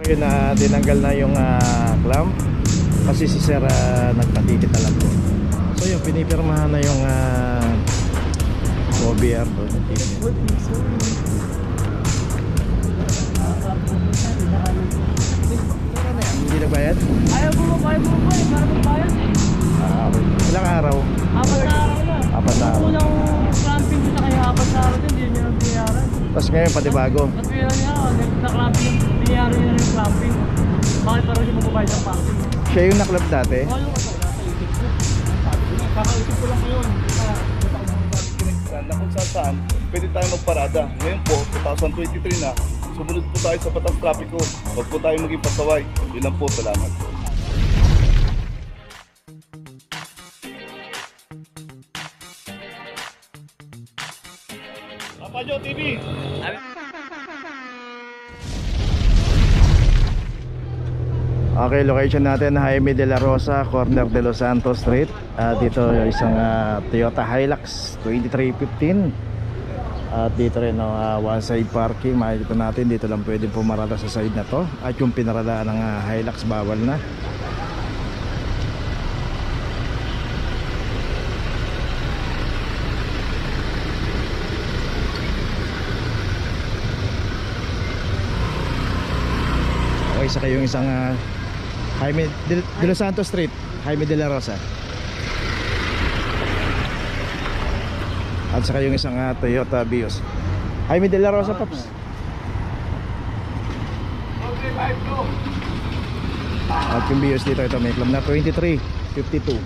Yun na tinanggal na yung clamp kasi si Sir nagpatikit na lang po. So yun, pinipirmahan na yung OBR doon. Hindi nagbayad? Ayaw bumabay, para magbayad eh. Okay. Ilang araw? 4 na araw na. 4 na araw. Unang clamping ko sa kaya 4 na araw din, hindi niya nang binayaran. Tapos ngayon pati bago. At kaya niya, na-clamping, binayaran niya na yung clamping. Bakit parang hindi mababayad ang parking? Siya yung naklap dati. Ano ka to? Nasa isip ko. Kakaisip ko lang ngayon. Na kung saan pwede tayo magparada. Ngayon po, 2023 na, sumunod po tayo sa batas trapiko. Huwag po tayo maging pasaway. Yun lang po, salamat. Papajo TV! Okay, location natin Jaime de la Rosa, corner de Los Santos Street. Dito isang Toyota Hilux 2315. At dito rin one side parking. Makikita natin dito lang pwedeng pumarada sa side na to. At yung pinaradaan ng Hilux bawal na. Okay, saka yung isang Jaime de Los Santos Street, Jaime de la Rosa. At saka yung isang Toyota Vios. Jaime de la Rosa, Pops. At yung Vios dito, ito may club na 2352.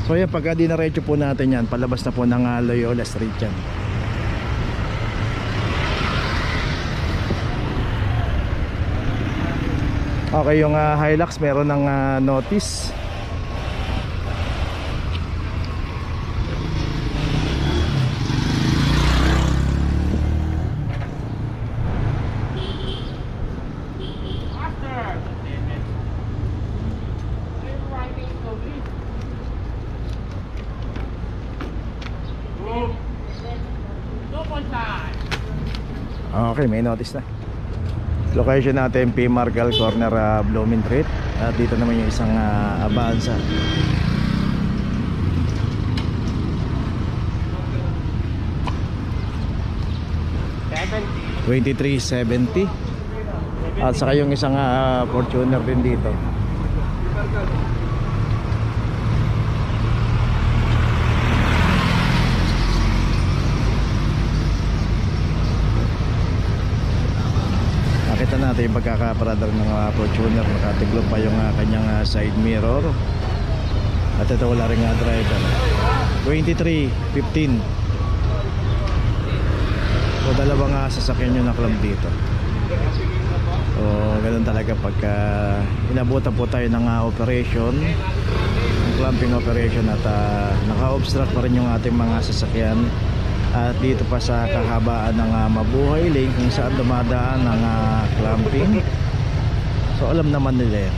So yan, pagka dinaretso po natin yan, palabas na po ng Loyola Street yan. Okay, yung Hilux meron ng notice. Okay, may notice na. Location natin P. Margal corner Blooming Street. At dito naman yung isang Avanza. $2370. At saka yung isang Fortuner din dito. Nakita natin yung pagkakaparadar ng Fortuner. Nakatiglog pa yung kanyang side mirror. At ito wala rin driver. 2315. So dalawang sasakyan yung naklab dito. So ganun talaga pagka inabutan po tayo ng operation, ng clamping operation, at naka-obstruct pa rin yung ating mga sasakyan. At dito pa sa kahabaan ng Mabuhay Lane kung saan dumadaan ng clamping. So alam naman nila yan.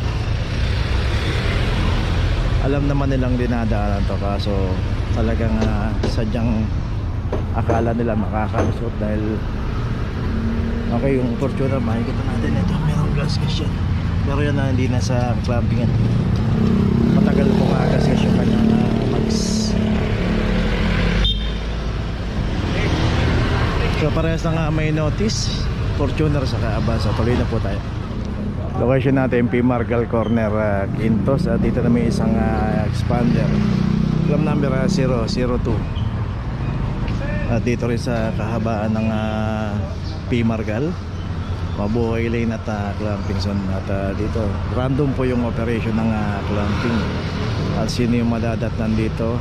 Alam naman nilang dinadaanan to, kaso talagang sadyang akala nila makakalusot dahil okay, yung Fortuner makikita natin ito, merong gas gas yan. Pero yan hindi na sa clamping yan. Matagal po gas gas yung kanyang mags. So parehas na may notice, Fortuner sa Avanza. Tuloy na po tayo. Location natin P. Margal corner Quintos. Dito na may isang expander. Club number 002. At dito rin sa kahabaan ng P. Margal, Mabuhay Lane at clamping zone. At dito random po yung operation ng clamping. At sino yung madadatnan dito,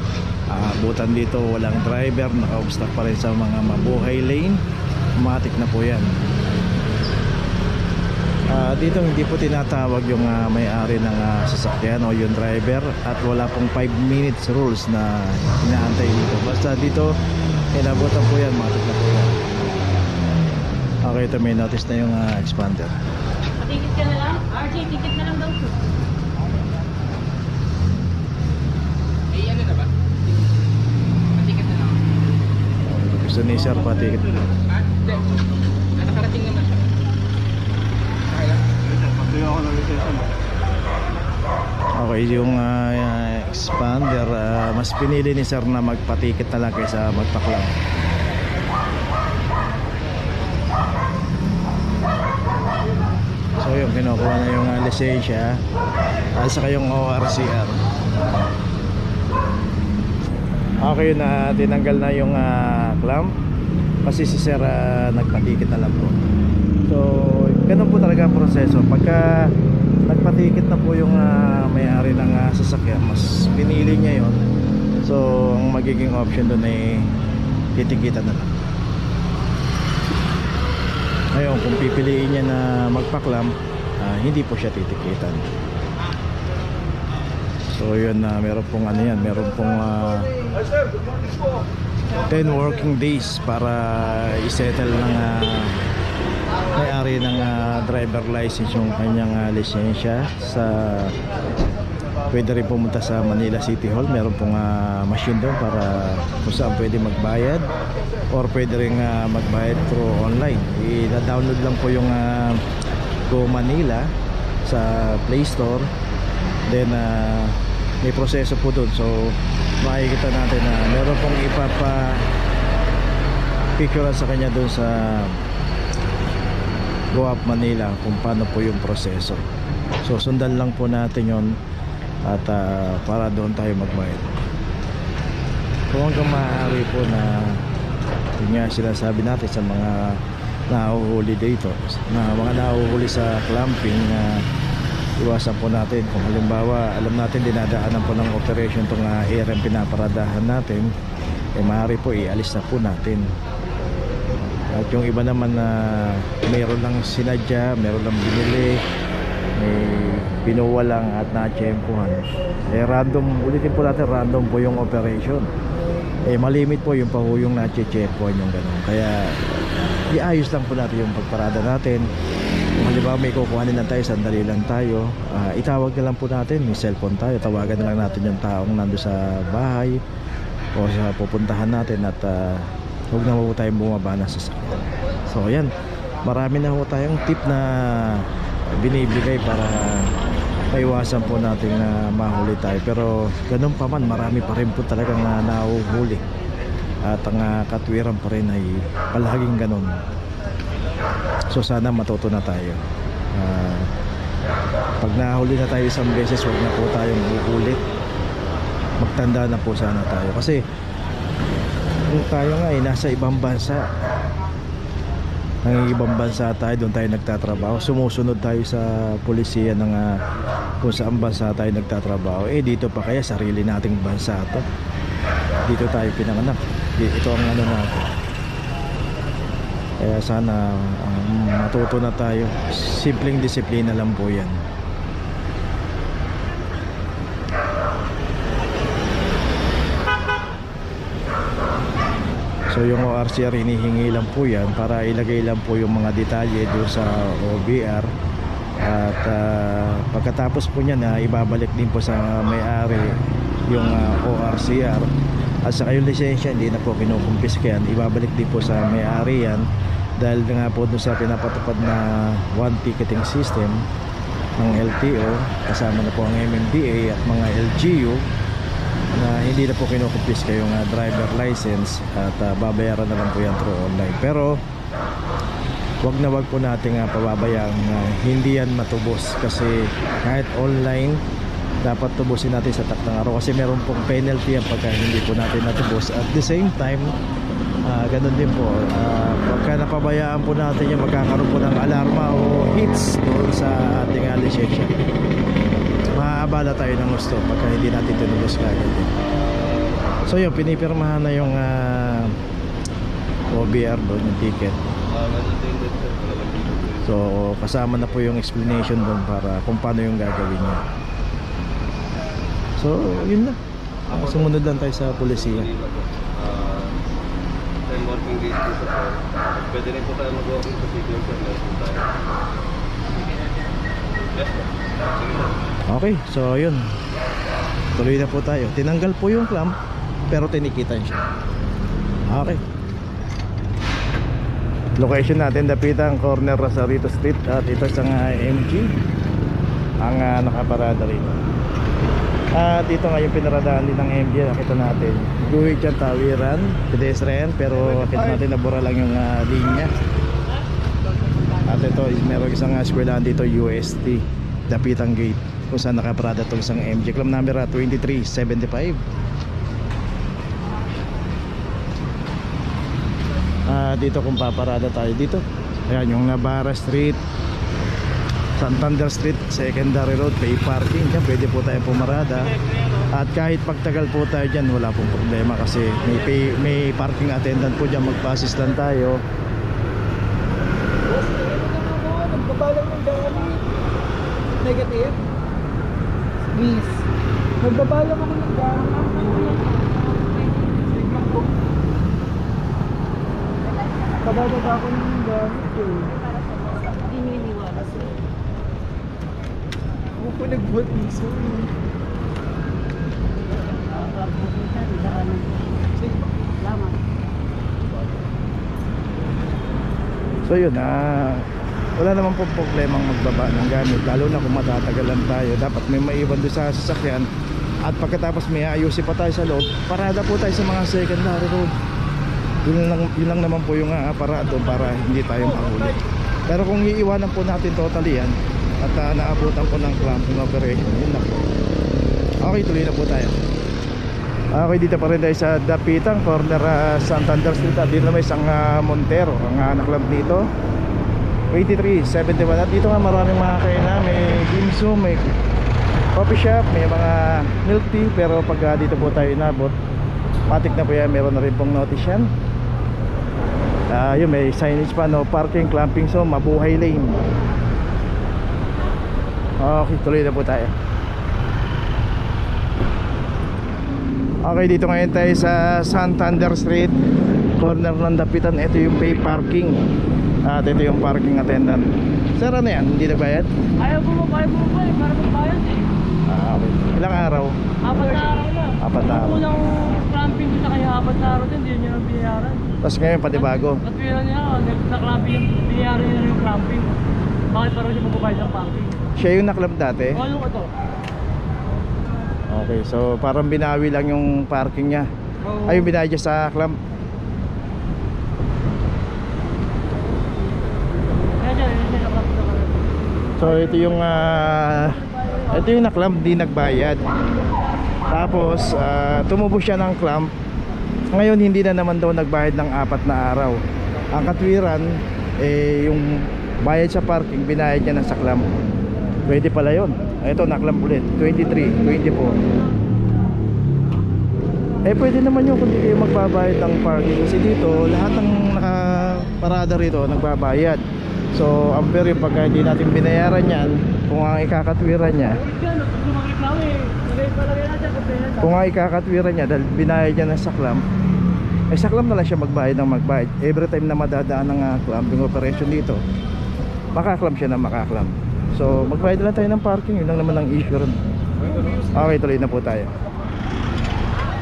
butan dito, walang driver, naka-obstruct pa rin sa mga Mabuhay Lane, automatic na po yan. Dito hindi po tinatawag yung may-ari ng sasakyan o yung driver, at wala pong 5 minutes rules na inaantay dito. Basta dito inabutan po yan, automatic na po yan. Okay, ito may notice na yung expander. Patikit ka na lang? RJ, ticket na lang daw. Gusto ni Sir patikit. Nakarating naman siya. Okay, yung expander, mas pinili ni sir na magpatikit na lang kaysa magpa-clamp. So yung kinukuha na yung lisensya at saka yung ORCR. Okay na, tinanggal na yung clamp kasi si sir nagpatikit na lang po. So ganun po talaga ang proseso. Pagka nagpatikit na po yung may-ari ng sasakyan, mas pinili niya yon. So ang magiging option doon ay titikitan na lang. Ngayon kung pipiliin niya na magpa-clamp, hindi po siya titikitan. So yun, meron pong ano yan, meron pong 10 working days para isettle ng may-ari ng driver license yung kanyang lisensya. Pwede rin pumunta sa Manila City Hall, meron pong machine doon para kung saan pwede magbayad, or pwede rin magbayad through online. I-download lang po yung Go Manila sa Play Store, then may proseso po doon. So makikita natin na meron pong ipapa-picture sa kanya doon sa Go Up Manila kung paano po yung proseso. So sundan lang po natin yon at para doon tayo magbayad. Kung hanggang maaari po na yun nga sinasabi natin sa mga nahuhuli dito, na mga nahuhuli sa clamping, iwasan po natin. Kung halimbawa alam natin dinadaanan po ng operation itong area pinaparadahan natin, maaari po ialis na po natin. At yung iba naman na mayroon lang sinadya, mayroon lang binili, may binuwa lang at na-tsempuhan, random, ulitin po natin, random po yung operation. Malimit po yung pahuyong na-tsempuhan yung gano'n. Kaya iayos lang po natin yung pagparada natin. Kung halimbawa may kukuhanin lang tayo, sandali lang tayo, itawag na lang po natin, may cellphone tayo, tawagan na lang natin yung taong nando sa bahay o sa pupuntahan natin, at huwag na po tayong bumaba na sa sasakyan. So ayan, marami na po tayong tip na binibigay para maiwasan po natin na mahuli tayo. Pero ganun pa man, marami pa rin po talagang nahuhuli, at ang katwiran pa rin ay palaging ganun. So sana matuto na tayo. Pag nahuli na tayo isang beses, huwag na po tayong uulit. Magtanda na po sana tayo, kasi kung tayo nga nasa ibang bansa, ang ibang bansa tayo, doon tayo nagtatrabaho, sumusunod tayo sa pulisiya ng kung saan bansa tayo nagtatrabaho. Dito pa kaya sarili nating bansa to, dito tayo pinanganak, ito ang ano natin. Kaya sana matuto na tayo. Simpleng disiplina lang po yan. So yung ORCR, hinihingi lang po yan para ilagay lang po yung mga detalye doon sa OBR, at pagkatapos po niyan ibabalik din po sa may-ari yung ORCR, at saka yung lisensya hindi na po kinukumpis, kaya ibabalik din po sa may-ari yan, dahil nga po doon sa pinapatupad na one ticketing system ng LTO, kasama na po ang MMDA at mga LGU, na hindi na po kinukumpis kayong driver license, at babayaran na lang po yan through online. Pero wag po nating pababayaan na hindi yan matubos, kasi kahit online dapat tubusin natin sa taktang araw, kasi meron pong penalty yan pagka hindi po natin natubos. At the same time, ganun din po, pagka napabayaan po natin yan, magkakaroon po ng alarma o hits doon sa ating lisensya. Maaabala tayo ng gusto pagka hindi natin tinubos kagad. So yun, pinipirmahan na yung OBR doon, yung ticket. So kasama na po yung explanation doon para kung paano yung gagawin niya. So yun na, sumunod lang tayo sa pulisiya. 10 working days po sa pwede rin po tayo mag-walking sa city of tayo. Okay, so yun, tuloy na po tayo. Tinanggal po yung clamp pero tinikitan siya. Okay, location natin, Dapitan, corner Rosarito Street, at ito sa MG ang nakaparada rito. Dito nga yung pinaradaan din ng MJ, nakita natin. Guhit yan, tawiran, pedestrian, pero nakita natin nabura lang yung linya. At ito, meron isang eskwelahan dito, UST, Dapitang Gate, kung saan nakaparada itong isang MJ. Club number 2375. Dito kung paparada tayo dito, ayan yung Navarra Street, Santander Street, secondary road, pay parking. Diyan pwede po tayo pumarada. At kahit pagtagal po tayo dyan, wala pong problema kasi may parking attendant po dyan. Magpasis lang tayo. Nagbabalang ng gamit. Negative? Miss. Nagbabalang ako ng gamit. Kabababa ako ng gamit eh. Ininiwala sa'yo. Ako po nag-vote miso eh. Salamat. So yun, wala naman po problemang magbaba ng gamit, lalo na kung matatagalan tayo. Dapat may maiwan doon sa sasakyan. At pagkatapos may ayusin pa tayo sa loob, parada po tayo sa mga secondary road. Yun lang naman po yung parado para hindi tayo mahuli. Pero kung iiwanan po natin totally yan at naabutan po ng clamping operation, yun lang po. Okay, tuloy na po tayo. Okay, dito pa rin tayo sa Dapitang, corner Santander Street. At dito may isang Montero, ang naklamp dito 2371. At dito nga maraming mga kainan. May dimsum, may coffee shop, may mga milk tea. Pero pag dito po tayo inabot, matik na po yan, meron na rin pong notice yan. Yun, may signage pa, no parking, clamping zone, mabuhay lane. Okay, tuloy na po tayo. Okay, dito ngayon tayo sa Santander Street, corner ng Dapitan. Ito yung pay parking. At ito yung parking attendant. Sir, ano yan? Hindi nagbayad? Ayaw bumabay eh. Para magbayad eh. Okay. Ilang araw? 4 na araw na. 4 na araw. Unang clamping ko sa kanya 4 na araw din. Hindi niya nang binayaran. Tapos ngayon pati bago. At pila niya, na-clamping, binayaran niya na yung clamping. Bakit parang siya magbabayad ng parking? Siya yung naklab dati. Ano ka to? Okay, so parang binawi lang yung parking niya. Oo. Ay, yung binayad niya sa clamp. Kaya siya na-clamping na kanya. So ito yung naklamp, di nagbayad. Tapos tumubo siya ng clamp. Ngayon hindi na naman daw nagbayad ng 4 na araw. Ang katwiran yung bayad sa parking, binayad niya na sa clamp. Pwede pala yun. Ito, naklamp ulit 23, 24. Pwede naman yun kung di kayo magbabayad ng parking. Kasi dito, lahat ng nakaparada rito nagbabayad. So, unfair yung pagka hindi natin binayaran yan. Kung ang ikakatwiran niya, kung ang ikakatwiran niya dahil binayad niya na sa clamp, sa clamp na lang siya magbayad ng magbayad. Every time na madadaan ng clamping operation dito, makaklamp siya na makaklamp. So, magbayad lang tayo ng parking. Yun lang naman ang issue rin. Okay, tuloy na po tayo.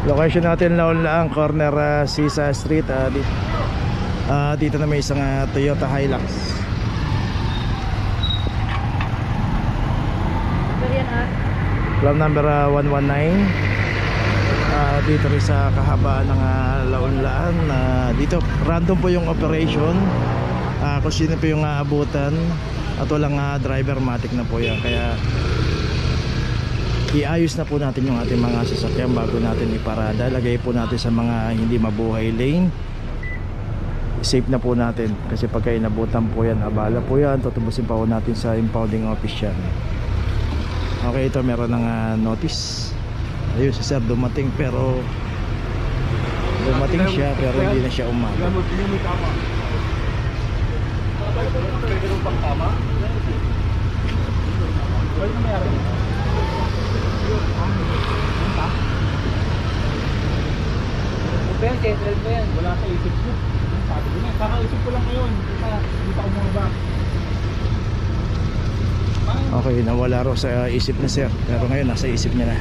Location natin, Laon-Laang, corner Sisa Street. Dito na may isang Toyota Hilux. Club number 119. Dito rin sa kahabaan ng Laon-Laan. Dito random po yung operation. Kung sino po yung abutan at walang driver, matic na po yan. Kaya iayos na po natin yung ating mga sasakyan bago natin iparada. Lagay po natin sa mga hindi mabuhay lane. Safe na po natin kasi pagka inabutan po yan, abala po yan. Tutubusin pa po natin sa impounding office yan. Okay, ito meron ng notice. Ayun, si sir dumating pero siya pero hindi na siya umaga. Wala sa isip ko. Sabi ko na, kakaisip ko lang ngayon. Hindi pa ako bumaba. Okay, nawala raw sa isip na sir pero ngayon nasa isip niya na.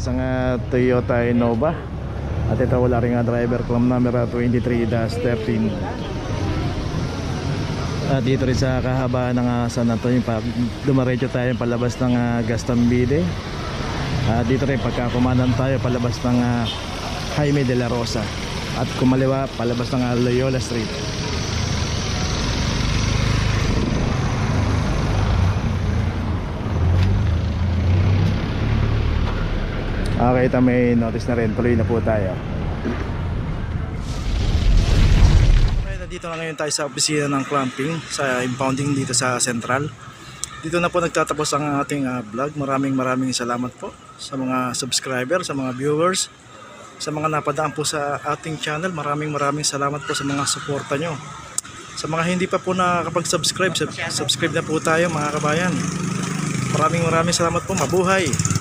isang Toyota Innova. At ito wala rin driver, claim number 23-13. At dito rin sa kahabaan ng San Antonio, dumaretso tayo palabas ng Gastambide. Dito rin pagkakumanan tayo palabas ng Jaime de la Rosa. At kumaliwa palabas ng Loyola Street. Okay, ito may notice na rin. Tuloy na po tayo. Okay, nandito na ngayon tayo sa opisina ng clamping sa impounding dito sa Central. Dito na po nagtatapos ang ating vlog. Maraming salamat po sa mga subscriber, sa mga viewers, sa mga napadaan po sa ating channel. Maraming salamat po sa mga suporta nyo. Sa mga hindi pa po nakakapag-subscribe, subscribe na po tayo mga kabayan. Maraming salamat po. Mabuhay!